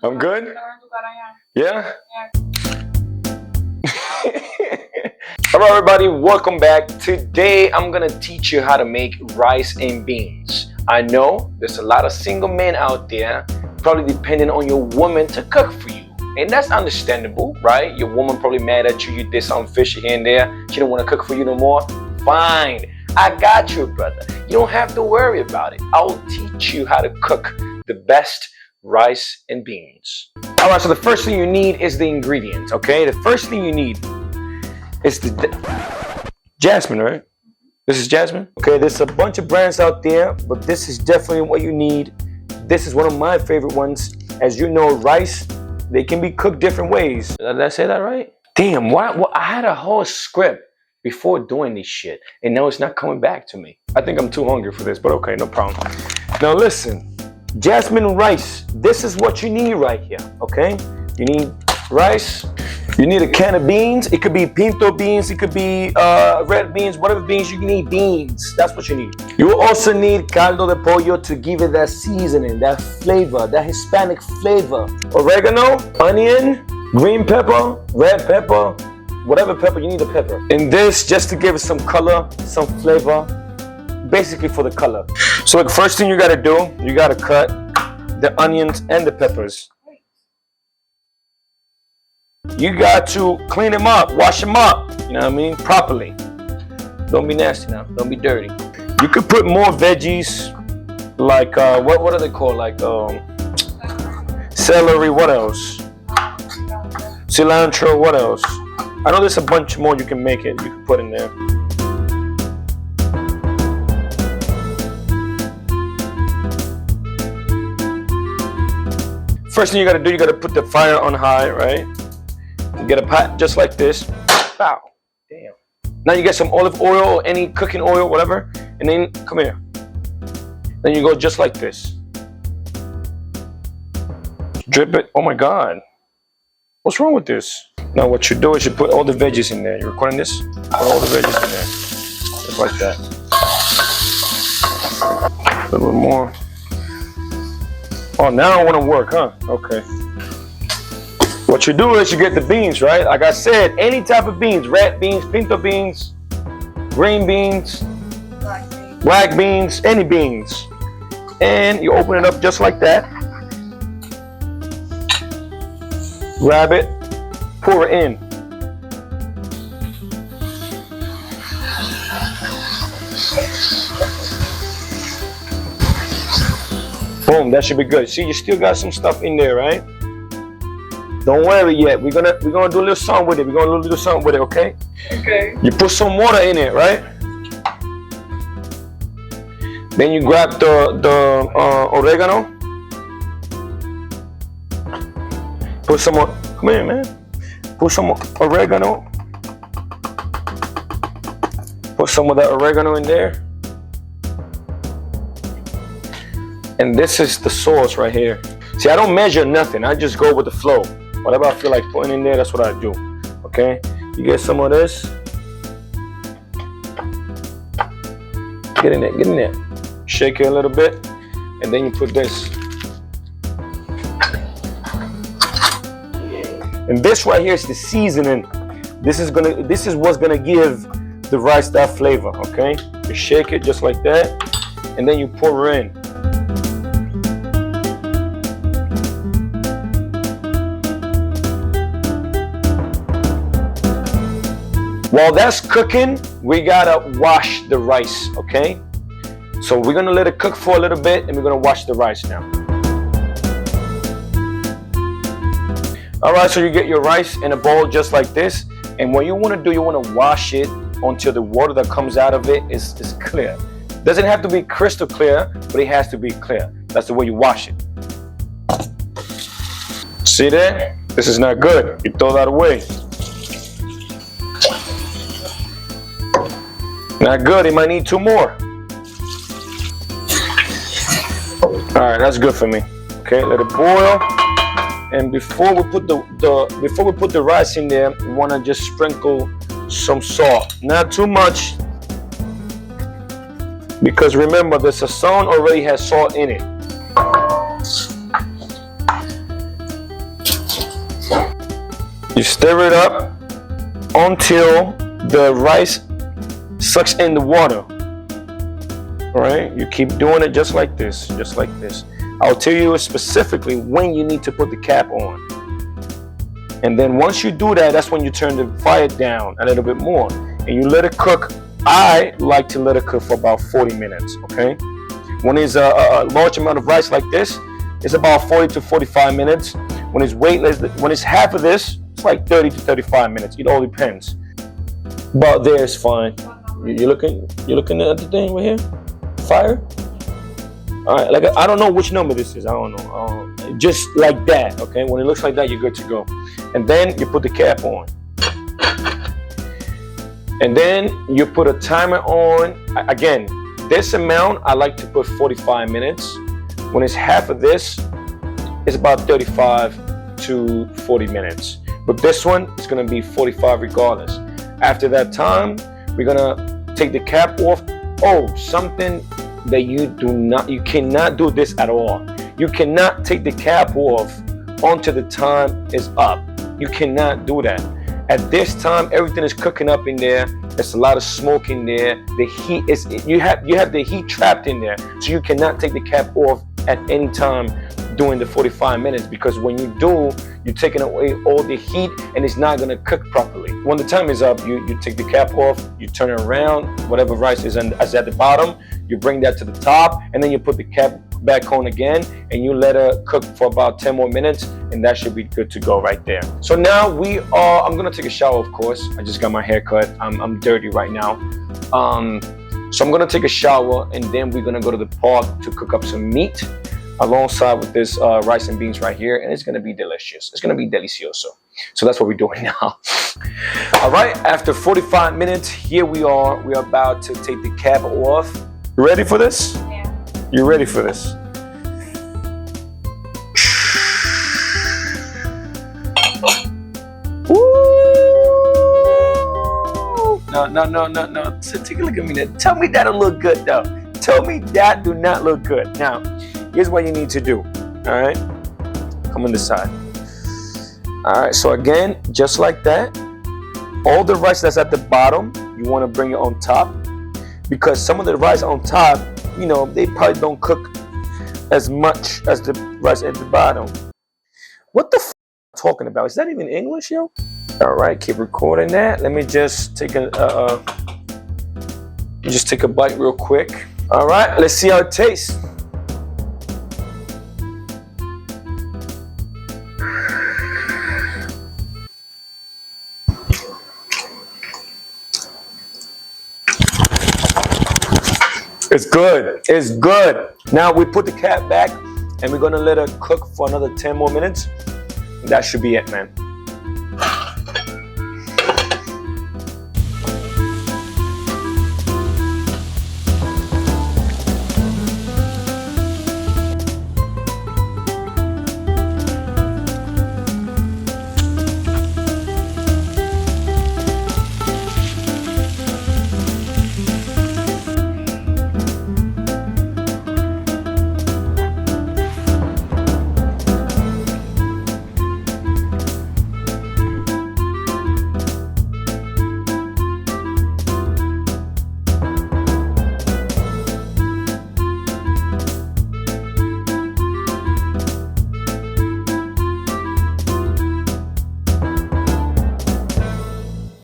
I'm good? Yeah? Alright everybody, welcome back. Today I'm gonna teach you how to make rice and beans. I know there's a lot of single men out there probably depending on your woman to cook for you. And that's understandable, right? Your woman probably mad at you, you did something fishy here and there. She don't want to cook for you no more. Fine, I got you, brother. You don't have to worry about it. I'll teach you how to cook the best rice and beans. All right, so the first thing you need is the ingredients, okay? The first thing you need is the jasmine, right? This is jasmine? Okay, there's a bunch of brands out there, but this is definitely what you need. This is one of my favorite ones. As you know, rice, they can be cooked different ways. Did I say that right? Damn, why? Well, I had a whole script before doing this shit, and now it's not coming back to me. I think I'm too hungry for this, but okay, no problem. Now listen, jasmine rice, this is what you need right here, okay? You need rice, you need a can of beans. It could be pinto beans, it could be red beans, whatever beans, you need beans. That's what you need. You will also need caldo de pollo to give it that seasoning, that flavor, that Hispanic flavor. Oregano, onion, green pepper, red pepper, whatever pepper, you need a pepper. And this just to give it some color, some flavor, basically for the color. So the first thing you gotta do, you gotta cut the onions and the peppers. You got to clean them up, wash them up, you know what I mean, properly. Don't be nasty now, don't be dirty. You could put more veggies, like, what are they called? Like, celery, what else? Cilantro, what else? I know there's a bunch more you can make it, you can put in there. First thing you gotta do, you gotta put the fire on high, right? You get a pot just like this. Wow, damn. Now you get some olive oil or any cooking oil, whatever, and then, come here. Then you go just like this. Drip it, oh my God. What's wrong with this? Now what you do is you put all the veggies in there. You recording this? Put all the veggies in there. Just like that. A little bit more. Oh, now I want to work, huh? Okay. What you do is you get the beans, right? Like I said, any type of beans, red beans, pinto beans, green beans, black beans, any beans. And you open it up just like that. Grab it, pour it in. Boom, that should be good. See, you still got some stuff in there, right? Don't worry yet. We're gonna do a little something with it. We're gonna do something with it, okay? Okay. You put some water in it, right? Then you grab the oregano. Put some more. Come here, man. Put some oregano. Put some of that oregano in there. And this is the sauce right here. See, I don't measure nothing. I just go with the flow. Whatever I feel like putting in there, that's what I do. Okay? You get some of this. Get in there, get in there. Shake it a little bit. And then you put this. And this right here is the seasoning. This is what's gonna give the rice that flavor, okay? You shake it just like that. And then you pour it in. While that's cooking, we gotta wash the rice, okay? So we're gonna let it cook for a little bit and we're gonna wash the rice now. All right, so you get your rice in a bowl just like this. And what you wanna do, you wanna wash it until the water that comes out of it is clear. Doesn't have to be crystal clear, but it has to be clear. That's the way you wash it. See that? This is not good. You throw that away. Not good, it might need 2 more. All right, that's good for me. Okay, let it boil. And before we put the rice in there, we want to just sprinkle some salt. Not too much, because remember the sazon already has salt in it. You stir it up until the rice sucks in the water. All right, you keep doing it just like this, just like this. I'll tell you specifically when you need to put the cap on. And then once you do that, that's when you turn the fire down a little bit more. And you let it cook. I like to let it cook for about 40 minutes, okay? When it's a large amount of rice like this, it's about 40 to 45 minutes. When it's weightless, when it's half of this, it's like 30 to 35 minutes. It all depends. About there is fine. You're looking at the thing right here? Fire? All right, like I don't know which number this is. I don't know. Just like that, okay? When it looks like that, you're good to go. And then you put the cap on. And then you put a timer on. Again, this amount, I like to put 45 minutes. When it's half of this, it's about 35 to 40 minutes. But this one is gonna be 45 regardless. After that time, we're gonna take the cap off. Oh, something that you cannot do this at all. You cannot take the cap off until the time is up. You cannot do that. At this time, everything is cooking up in there. There's a lot of smoke in there. The heat is, you have the heat trapped in there. So you cannot take the cap off at any time during the 45 minutes, because when you do, you're taking away all the heat and it's not gonna cook properly. When the time is up, you take the cap off, you turn it around, whatever rice is at the bottom, you bring that to the top, and then you put the cap back on again, and you let it cook for about 10 more minutes, and that should be good to go right there. So now I'm gonna take a shower, of course. I just got my hair cut. I'm dirty right now. So I'm gonna take a shower, and then we're gonna go to the park to cook up some meat alongside with this rice and beans right here, and it's gonna be delicious. It's gonna be delicioso. So that's what we're doing now. All right, after 45 minutes, here we are. We're about to take the cap off. You ready for this? Yeah. You ready for this? Woo! No. So take a look at me now. Tell me that'll look good though. Tell me that do not look good. Now, here's what you need to do. All right, come on this side. All right, so again, just like that, all the rice that's at the bottom, you want to bring it on top, because some of the rice on top, you know, they probably don't cook as much as the rice at the bottom. What the f am I talking about? Is that even English, yo? All right, keep recording that. Let me just take a bite real quick. All right, let's see how it tastes. It's good. It's good. Now we put the cap back and we're gonna let it cook for another 10 more minutes. That should be it, man.